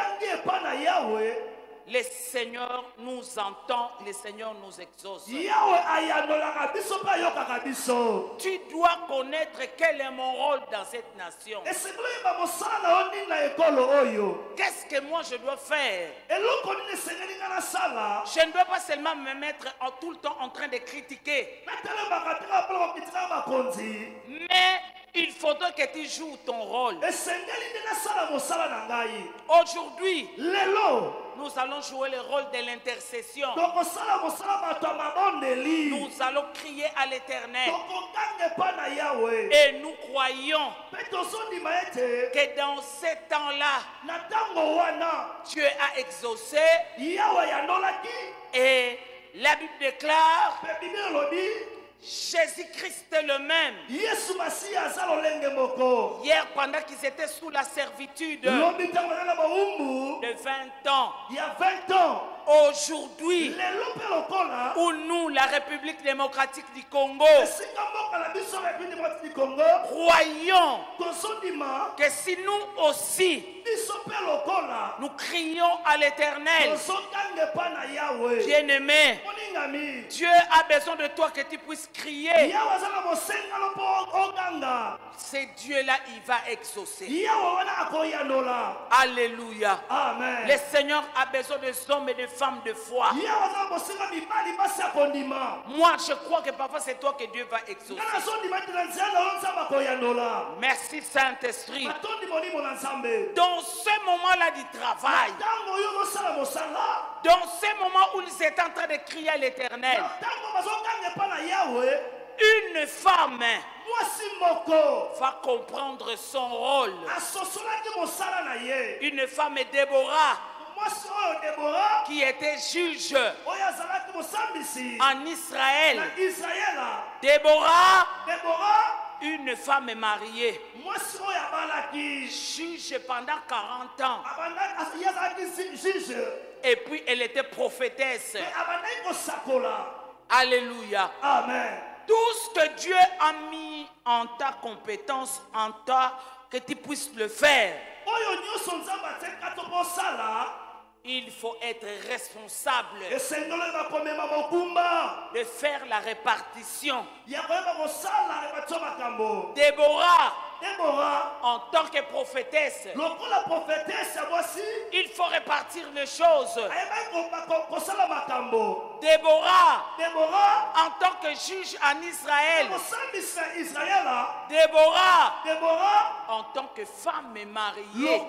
Speaker 11: le Seigneur nous entend, le Seigneur nous exauce. Tu dois connaître quel est mon rôle dans cette nation. Qu'est-ce que moi je dois faire? Je ne dois pas seulement me mettre tout le temps en train de critiquer, mais il faudra que tu joues ton rôle. Aujourd'hui, nous allons jouer le rôle de l'intercession. Nous allons crier à l'Éternel. Et nous croyons que dans ces temps-là, Dieu a exaucé. Et la Bible déclare, Jésus-Christ est le même. Hier, pendant qu'ils étaient sous la servitude de 20 ans, aujourd'hui, où nous, la République démocratique du Congo, croyons que si nous aussi nous crions à l'Éternel, bien-aimé, Dieu a besoin de toi que tu puisses crier. C'est Dieu-là, il va exaucer. Alléluia. Amen. Le Seigneur a besoin de hommes et de femmes de foi. Moi, je crois que parfois c'est toi que Dieu va exaucer. Merci Saint-Esprit. Dans ce moment-là du travail, dans ce moment où ils étaient en train de crier à l'Éternel, une femme va comprendre son rôle. Une femme est Déborah, qui était juge en Israël. Déborah, une femme mariée, juge pendant 40 ans. Et puis elle était prophétesse. Alléluia. Amen. Tout ce que Dieu a mis en ta compétence, en toi, que tu puisses le faire, il faut être responsable de faire la répartition. Déborah, en tant que prophétesse, il faut répartir les choses. Déborah, en tant que juge en Israël, Déborah, en tant que femme mariée,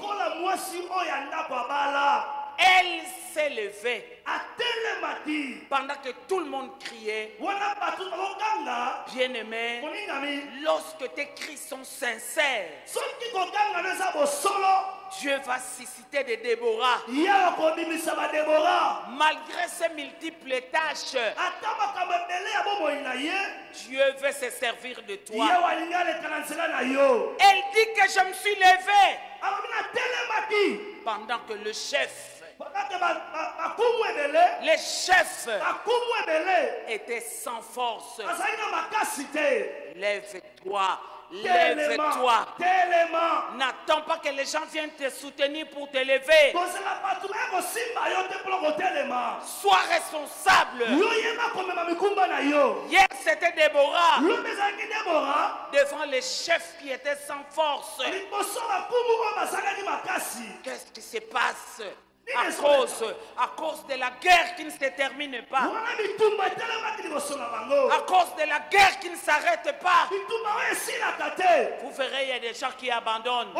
Speaker 11: elle s'est levée pendant que tout le monde criait. Bien-aimé, lorsque tes cris sont sincères, Dieu va susciter des Déborah. Malgré ses multiples tâches, Dieu veut se servir de toi. Elle dit que je me suis levée pendant que le chef, les chefs étaient sans force. Lève-toi. Lève-toi. N'attends pas que les gens viennent te soutenir pour te lever. Sois responsable. Hier, c'était Déborah devant les chefs qui étaient sans force. Qu'est-ce qui se passe? À cause de la guerre qui ne se termine pas, à cause de la guerre qui ne s'arrête pas, vous verrez, il y a des gens qui abandonnent.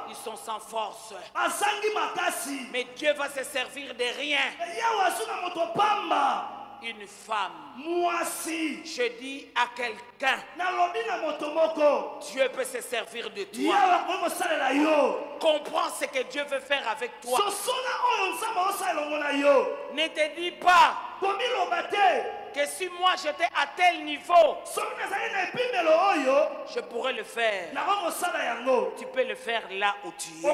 Speaker 11: Ils sont sans force. Mais Dieu va se servir de rien une femme.
Speaker 9: Moi si.
Speaker 11: Je dis à quelqu'un. Dieu peut se servir de toi. Comprends ce que Dieu veut faire avec toi. Ne te dis pas que si moi j'étais à tel niveau, je pourrais le faire. Tu peux le faire là où tu es.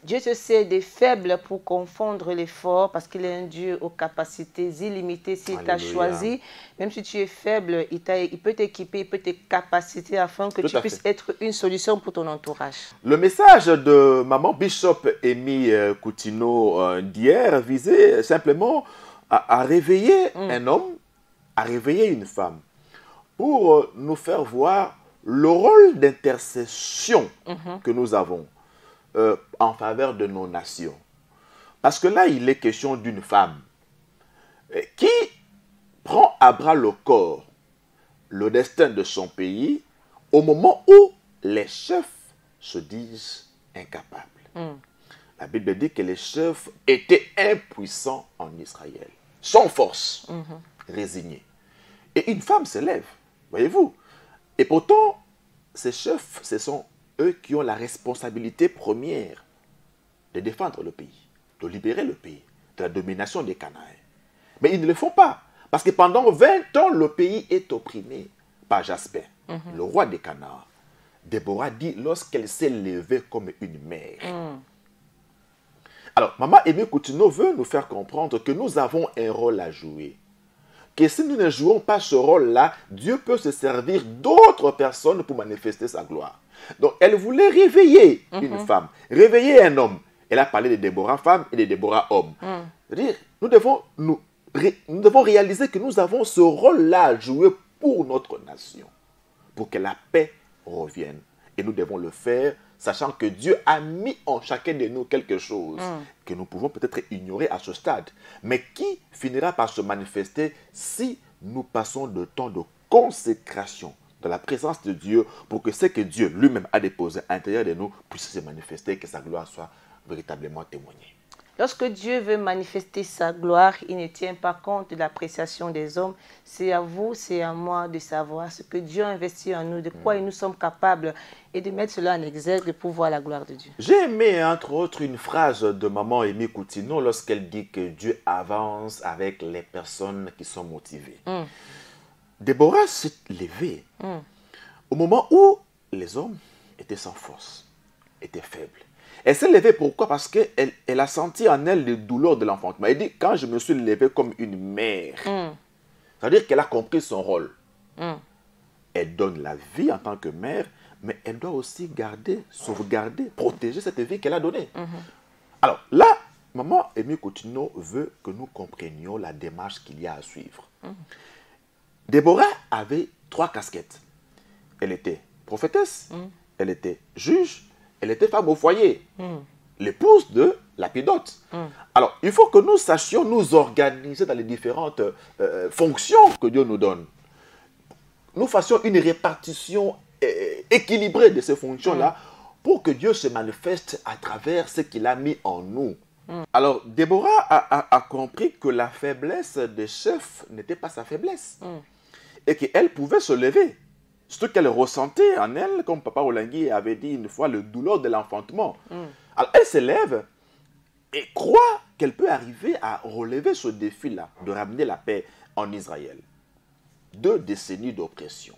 Speaker 2: Dieu se sert des faibles pour confondre les forts parce qu'il est un Dieu aux capacités illimitées. S'il t'a choisi, même si tu es faible, il peut t'équiper, il peut te capaciter afin que tu puisses être une solution pour ton entourage.
Speaker 3: Le message de Maman Bishop Amy Coutinho d'hier visait simplement à réveiller un homme, à réveiller une femme, pour nous faire voir le rôle d'intercession que nous avons en faveur de nos nations. Parce que là, il est question d'une femme qui prend à bras le corps le destin de son pays au moment où les chefs se disent incapables. La Bible dit que les chefs étaient impuissants en Israël, sans force, résignés. Et une femme se lève, voyez-vous. Et pourtant, ces chefs, ce sont eux qui ont la responsabilité première de défendre le pays, de libérer le pays de la domination des Cananéens. Mais ils ne le font pas, parce que pendant 20 ans, le pays est opprimé par Jaspin, le roi des Canaan. Déborah dit, lorsqu'elle s'est levée comme une mère. Alors, Maman Amy Coutinho veut nous faire comprendre que nous avons un rôle à jouer. Que si nous ne jouons pas ce rôle-là, Dieu peut se servir d'autres personnes pour manifester sa gloire. Donc, elle voulait réveiller une femme, réveiller un homme. Elle a parlé de Déborah femme et de Déborah homme. C'est-à-dire, nous devons réaliser que nous avons ce rôle-là à jouer pour notre nation, pour que la paix revienne. Et nous devons le faire, sachant que Dieu a mis en chacun de nous quelque chose que nous pouvons peut-être ignorer à ce stade, mais qui finira par se manifester si nous passons de temps de consécration de la présence de Dieu pour que ce que Dieu lui-même a déposé à l'intérieur de nous puisse se manifester et que sa gloire soit véritablement témoignée.
Speaker 2: Lorsque Dieu veut manifester sa gloire, il ne tient pas compte de l'appréciation des hommes. C'est à vous, c'est à moi de savoir ce que Dieu a investi en nous, de quoi nous sommes capables et de mettre cela en exergue pour voir la gloire de Dieu.
Speaker 3: J'ai aimé, entre autres, une phrase de Maman Amy Coutinho lorsqu'elle dit que Dieu avance avec les personnes qui sont motivées. Déborah s'est levée au moment où les hommes étaient sans force, étaient faibles. Elle s'est levée pourquoi? Parce qu'elle a senti en elle les douleurs de l'enfantement. Elle dit, quand je me suis levée comme une mère, c'est-à-dire qu'elle a compris son rôle. Elle donne la vie en tant que mère, mais elle doit aussi garder, sauvegarder, protéger cette vie qu'elle a donnée. Alors là, Maman Amy Coutinho veut que nous comprenions la démarche qu'il y a à suivre. Déborah avait 3 casquettes. Elle était prophétesse, elle était juge, elle était femme au foyer, l'épouse de Lapidote. Alors, il faut que nous sachions nous organiser dans les différentes fonctions que Dieu nous donne. Nous fassions une répartition équilibrée de ces fonctions-là pour que Dieu se manifeste à travers ce qu'il a mis en nous. Alors, Déborah a compris que la faiblesse des chefs n'était pas sa faiblesse et qu'elle pouvait se lever. Ce qu'elle ressentait en elle, comme Papa Olangui avait dit une fois, le douleur de l'enfantement. Alors, elle se lève et croit qu'elle peut arriver à relever ce défi-là, de ramener la paix en Israël. 2 décennies d'oppression.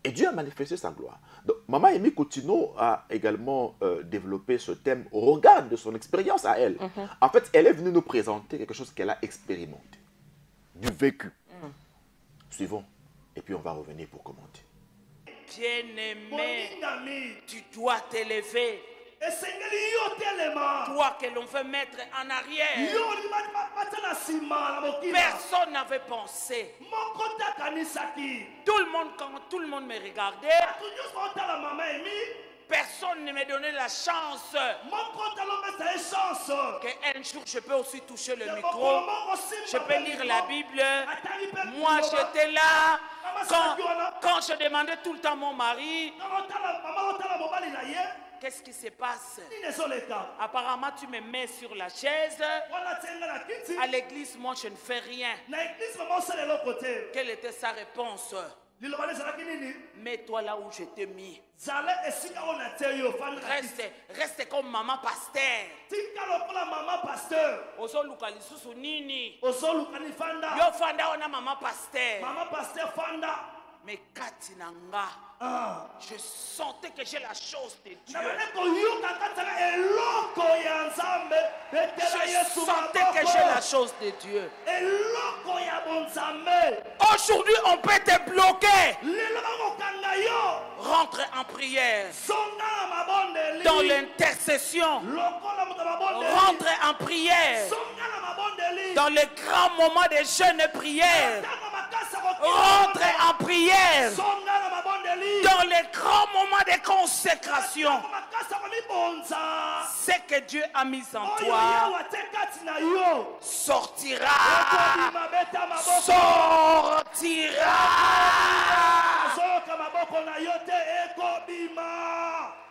Speaker 3: Et Dieu a manifesté sa gloire. Donc, Maman Amy Coutinho a également développé ce thème au regard de son expérience à elle. En fait, elle est venue nous présenter quelque chose qu'elle a expérimenté, du vécu. Suivons, et puis on va revenir pour commenter.
Speaker 11: Bien-aimé, tu dois t'élever. Toi que l'on veut mettre en arrière. Personne n'avait pensé. Quand tout le monde me regardait, personne ne me donnait la chance qu'un jour je peux aussi toucher le micro, je peux lire la Bible. Moi j'étais là quand je demandais tout le temps à mon mari qu'est-ce qui se passe? Apparemment, tu me mets sur la chaise. À l'église, moi, je ne fais rien. Quelle était sa réponse? Mets-toi là où je t'ai mis. Reste comme maman pasteur. Ozo luka lisusu nini? Yo fanda ona maman pasteur. Mais Katinanga, je sentais que j'ai la chose de Dieu. Je sentais que j'ai la chose de Dieu. Aujourd'hui, on peut te bloquer. Rentre en prière. Dans l'intercession. Rentre en prière. Dans les grands moments de jeûne et prière. Rentre en prière. Dans les grands moments de consécration. Ce que Dieu a mis en toi sortira. Sortira.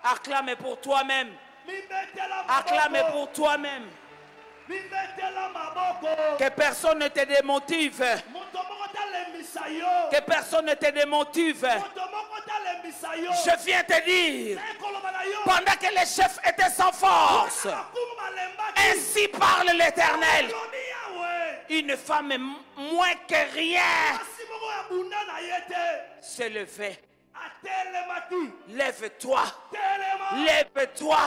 Speaker 11: Acclame pour toi-même. Acclame pour toi-même. Que personne ne te démotive. Que personne ne te démotive. Je viens te dire, pendant que les chefs étaient sans force, ainsi parle l'Éternel. Une femme est moins que rien s'est levée. Lève-toi. Lève-toi.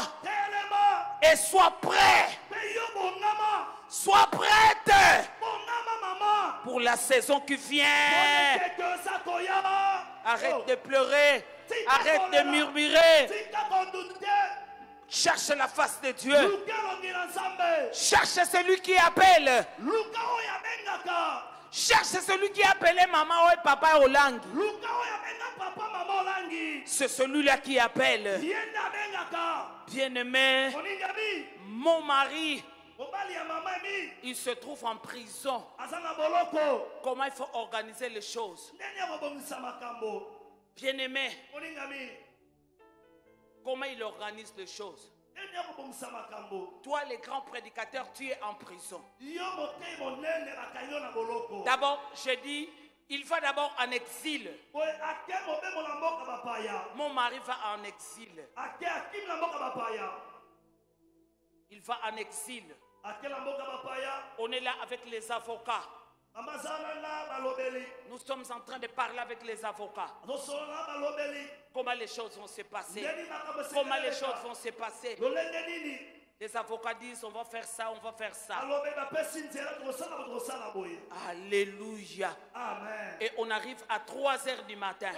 Speaker 11: Et sois prêt. Sois prête pour la saison qui vient. Arrête de pleurer. Arrête de murmurer. Cherche la face de Dieu. Cherche celui qui appelle. Cherche celui qui appelait maman et papa au langue. C'est celui-là qui appelle. Bien-aimé, mon mari, il se trouve en prison. Comment il faut organiser les choses? Bien-aimé, comment il organise les choses? Toi, les grands prédicateurs, tu es en prison. D'abord, j'ai dit, il va d'abord en exil. Mon mari va en exil. Il va en exil. On est là avec les avocats. Nous sommes en train de parler avec les avocats. Comment les choses vont se passer? Comment les choses vont se passer? Les avocats disent on va faire ça, on va faire ça. Alléluia. Amen. Et on arrive à 3h du matin.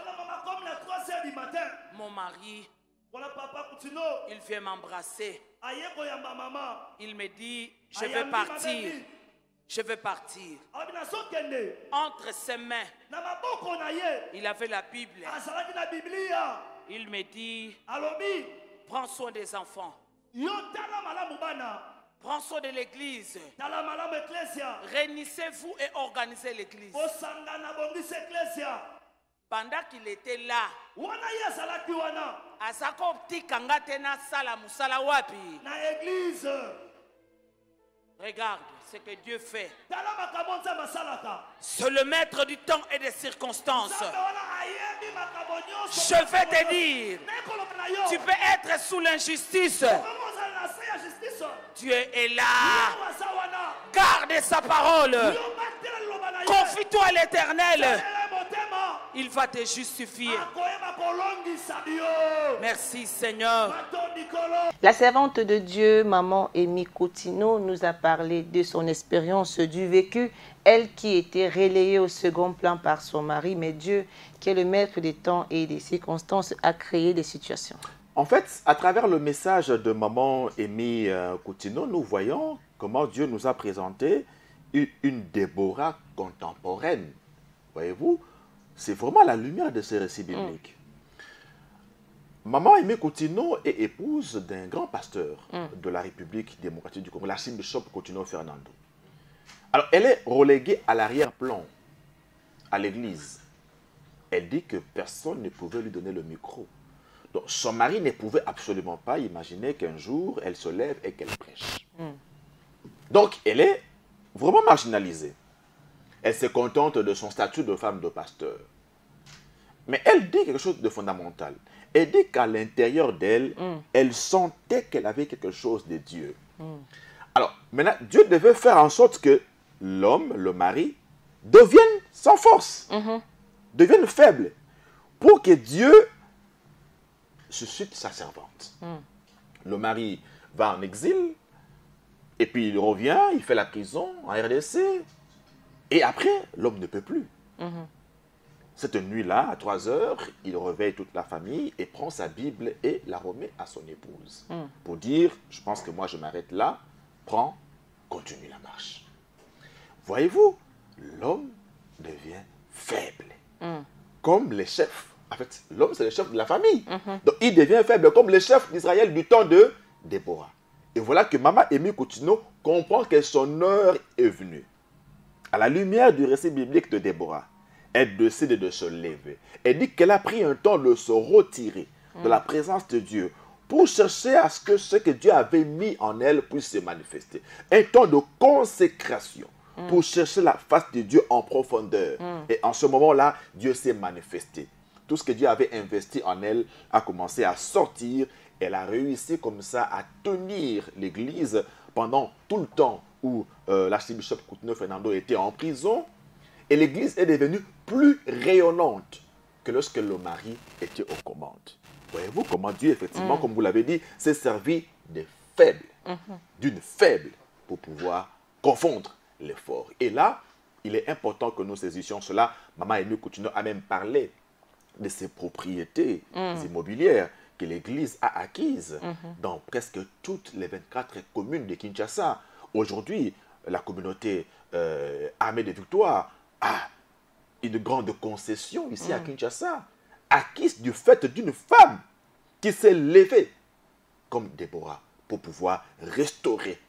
Speaker 11: Mon mari, il vient m'embrasser. Il me dit, je vais partir. Je vais partir. Entre ses mains, il avait la Bible. Il me dit, prends soin des enfants. Prends soin de l'église. Réunissez-vous et organisez l'église. Pendant qu'il était là, regarde ce que Dieu fait. C'est le maître du temps et des circonstances. Je vais te dire, tu peux être sous l'injustice. Dieu est là. Garde sa parole. Confie-toi à l'Éternel. Il va te justifier. Merci Seigneur.
Speaker 2: La servante de Dieu, maman Amy Coutinho, nous a parlé de son expérience du vécu. Elle qui était relayée au second plan par son mari, mais Dieu, qui est le maître des temps et des circonstances, a créé des situations.
Speaker 3: En fait, à travers le message de maman Amy Coutinho, nous voyons comment Dieu nous a présenté une Déborah contemporaine. Voyez-vous, c'est vraiment la lumière de ces récits bibliques. Maman Amy Coutinho est épouse d'un grand pasteur de la République démocratique du Congo, l'archibishop Coutinho Fernando. Alors, elle est reléguée à l'arrière-plan, à l'église. Elle dit que personne ne pouvait lui donner le micro. Donc, son mari ne pouvait absolument pas imaginer qu'un jour, elle se lève et qu'elle prêche. Donc, elle est vraiment marginalisée. Elle se contente de son statut de femme de pasteur. Mais elle dit quelque chose de fondamental. Elle dit qu'à l'intérieur d'elle, elle sentait qu'elle avait quelque chose de Dieu. Alors, maintenant, Dieu devait faire en sorte que l'homme, le mari, devienne sans force, devienne faible, pour que Dieu suscite sa servante. Le mari va en exil, et puis il revient, il fait la prison en RDC, et après, l'homme ne peut plus. Cette nuit-là, à 3 heures, il réveille toute la famille et prend sa Bible et la remet à son épouse. Pour dire, je pense que moi je m'arrête là, prends, continue la marche. Voyez-vous, l'homme devient faible. Comme les chefs. En fait, l'homme c'est le chef de la famille. Donc il devient faible comme les chefs d'Israël du temps de Déborah. Et voilà que Maman Amy Coutinho comprend que son heure est venue. À la lumière du récit biblique de Déborah, elle décide de se lever. Elle dit qu'elle a pris un temps de se retirer de la présence de Dieu pour chercher à ce que Dieu avait mis en elle puisse se manifester. Un temps de consécration pour chercher la face de Dieu en profondeur. Et en ce moment-là, Dieu s'est manifesté. Tout ce que Dieu avait investi en elle a commencé à sortir. Elle a réussi comme ça à tenir l'Église pendant tout le temps où l'archibishop Coutinho Fernando était en prison. Et l'Église est devenue plus rayonnante que lorsque le mari était aux commandes. Voyez-vous comment Dieu, effectivement, comme vous l'avez dit, s'est servi des faibles, d'une faible, pour pouvoir confondre les forts. Et là, il est important que nous saisissions cela. Maman Amy Coutinho a même parlé de ces propriétés immobilières que l'Église a acquises dans presque toutes les 24 communes de Kinshasa. Aujourd'hui, la communauté armée de Victoire a une grande concession ici à Kinshasa, acquise du fait d'une femme qui s'est levée comme Déborah pour pouvoir restaurer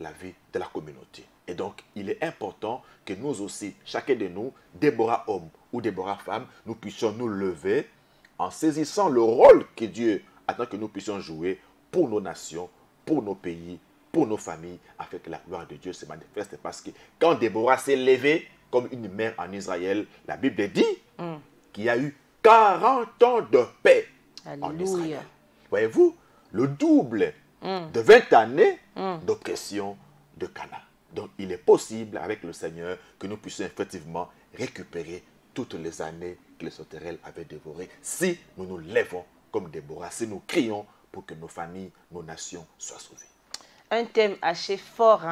Speaker 3: la vie de la communauté. Et donc, il est important que nous aussi, chacun de nous, Déborah homme ou Déborah femme, nous puissions nous lever en saisissant le rôle que Dieu attend que nous puissions jouer pour nos nations, pour nos pays, pour nos familles, afin que la gloire de Dieu se manifeste. Parce que quand Déborah s'est levée comme une mère en Israël, la Bible dit qu'il y a eu 40 ans de paix en Israël. Voyez-vous, le double de 20 années d'oppression de Canaan. Donc, il est possible, avec le Seigneur, que nous puissions effectivement récupérer toutes les années que les sauterelles avaient dévorées, si nous nous lèvons comme Déborah, si nous crions pour que nos familles, nos nations soient sauvées.
Speaker 2: Un thème assez fort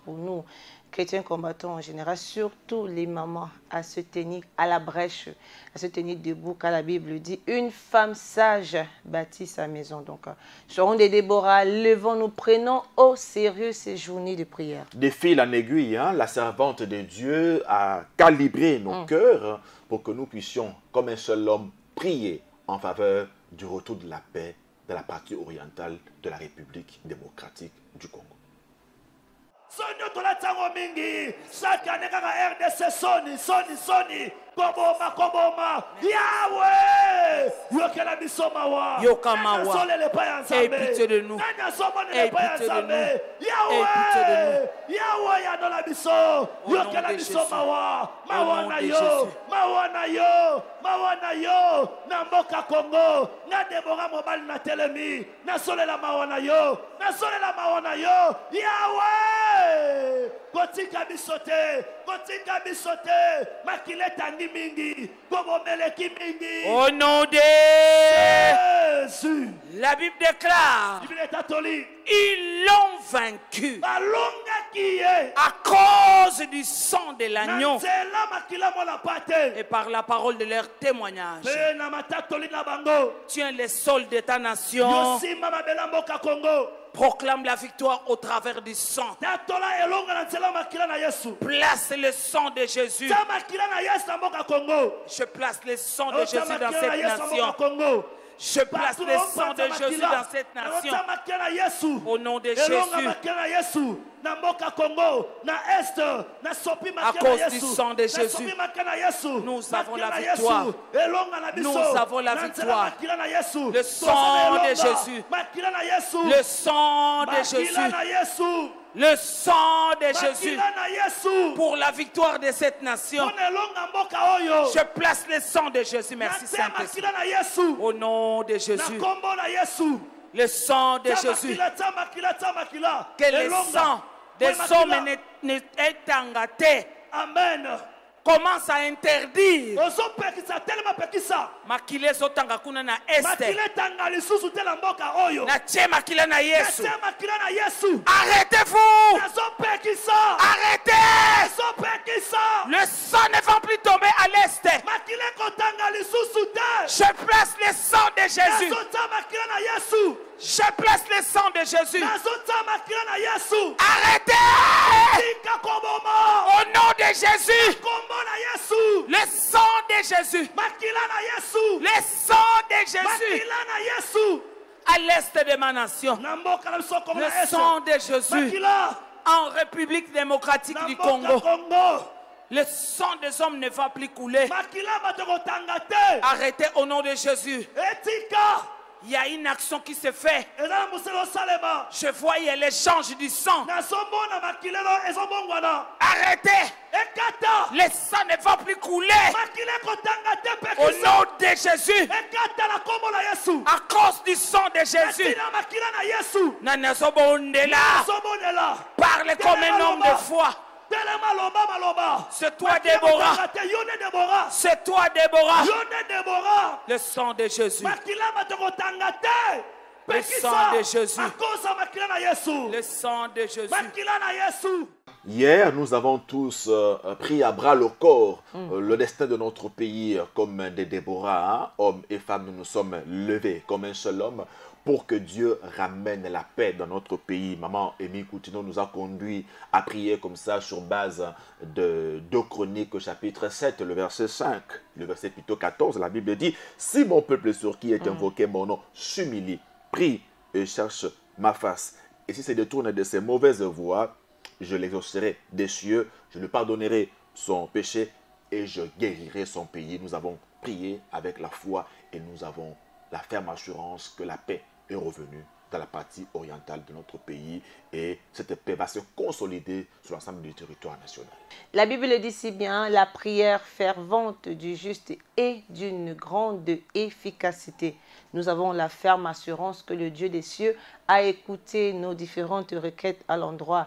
Speaker 2: pour nous, chrétiens combattants en général, surtout les mamans, à se tenir à la brèche, à se tenir debout, car la Bible dit, une femme sage bâtit sa maison. Donc, serons des Déborah, levons-nous, prenons au sérieux ces journées de prière.
Speaker 3: De fil en aiguille, la servante de Dieu a calibré nos cœurs pour que nous puissions, comme un seul homme, prier en faveur du retour de la paix de la partie orientale de la République démocratique du Congo.
Speaker 9: Sonyo tolatango mingi sakane kaka RDC soni koboma Yahweh yokela biso mawa
Speaker 11: Yokamawa aie pitié de nous aie pitié de nous
Speaker 9: Yahweh ya dola biso yokela biso mawa na yo na mboka Congo na Déborah mobali na telemi na solela mawa na yo Yahweh kotika bisote makileta mingi kobomeleki mingi
Speaker 11: au nom de Jésus. La Bible déclare ils l'ont vaincu à cause du sang de l'agneau et par la parole de leur témoignage. Tu es le sol de ta nation. Proclame la victoire au travers du sang. Place le sang de Jésus. Je place le sang de Jésus dans cette nation. Je place le sang de Jésus dans cette nation. Au nom de Jésus. À cause du sang de Jésus, nous avons la victoire. Nous avons la victoire. Le sang de Jésus. Le sang de Jésus. Le sang de Jésus pour la victoire de cette nation. Je place le sang de Jésus. Merci Saint-Esprit. Au nom de Jésus. Le sang de Jésus. Que le sang des hommes n'est engagé. Amen. Commence à interdire makile zotanga kuna na este na tie makila na Yesu. Arrêtez-vous. Arrêtez. Le sang ne va plus tomber à l'est. Je place le sang de Jésus. Je place le sang de Jésus. Arrêtez. Au nom de Jésus. Le sang de Jésus. Le sang de Jésus. À l'est de ma nation. Le sang de Jésus. En République démocratique du Congo. Le sang des hommes ne va plus couler. Arrêtez au nom de Jésus. Il y a une action qui se fait. Je voyais l'échange du sang. Arrêtez. Le sang ne va plus couler. Au nom de Jésus. À cause du sang de Jésus. Parle comme un homme de foi. C'est toi Déborah. C'est toi Déborah. Le sang de Jésus. Le sang de Jésus. Le sang de Jésus.
Speaker 3: Hier, nous avons tous pris à bras le corps le destin de notre pays comme des Déborah. Hein? Hommes et femmes, nous nous sommes levés comme un seul homme pour que Dieu ramène la paix dans notre pays. Maman Amy Coutinho nous a conduit à prier comme ça sur base de 2 Chroniques chapitre 7, le verset 5, le verset plutôt 14. La Bible dit, si mon peuple sur qui est invoqué mon nom s'humilie, prie et cherche ma face, et si se détourne de ses mauvaises voies, je l'exaucerai des cieux, je lui pardonnerai son péché et je guérirai son pays. Nous avons prié avec la foi et nous avons la ferme assurance que la paix est revenue dans la partie orientale de notre pays et cette paix va se consolider sur l'ensemble du territoire national.
Speaker 2: La Bible dit si bien, la prière fervente du juste est d'une grande efficacité. Nous avons la ferme assurance que le Dieu des cieux a écouté nos différentes requêtes à l'endroit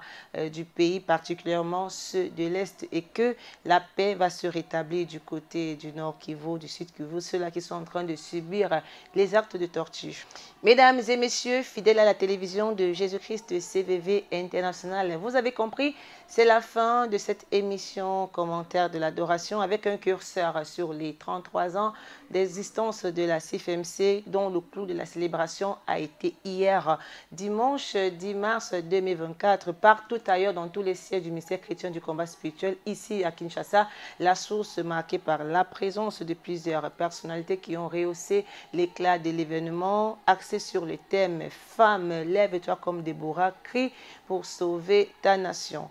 Speaker 2: du pays, particulièrement ceux de l'Est, et que la paix va se rétablir du côté du Nord Kivu, du Sud Kivu, ceux-là qui sont en train de subir les actes de torture. Mesdames et messieurs, fidèles à la télévision de Jésus-Christ CVV International, vous avez compris, c'est la fin de cette émission commentaire de l'adoration avec un curseur sur les 33 ans d'existence de la CFMC dont le clou de la célébration a été hier, dimanche 10 mars 2024, partout ailleurs dans tous les sièges du ministère chrétien du combat spirituel, ici à Kinshasa, la source marquée par la présence de plusieurs personnalités qui ont rehaussé l'éclat de l'événement, axé sur le thème « Femme, lève-toi comme Déborah, crie pour sauver ta nation ».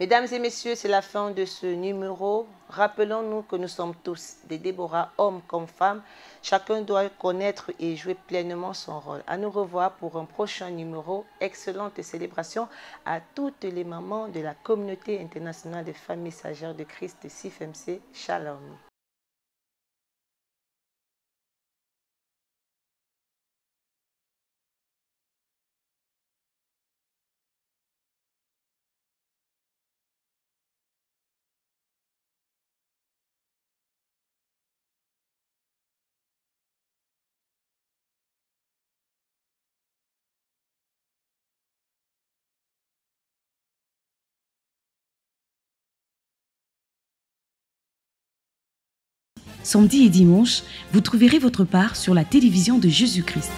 Speaker 2: Mesdames et messieurs, c'est la fin de ce numéro. Rappelons-nous que nous sommes tous des Déborah, hommes comme femmes. Chacun doit connaître et jouer pleinement son rôle. À nous revoir pour un prochain numéro. Excellente célébration à toutes les mamans de la communauté internationale des femmes messagères de Christ CFMC. Shalom.
Speaker 1: Samedi et dimanche, vous trouverez votre part sur la télévision de Jésus-Christ.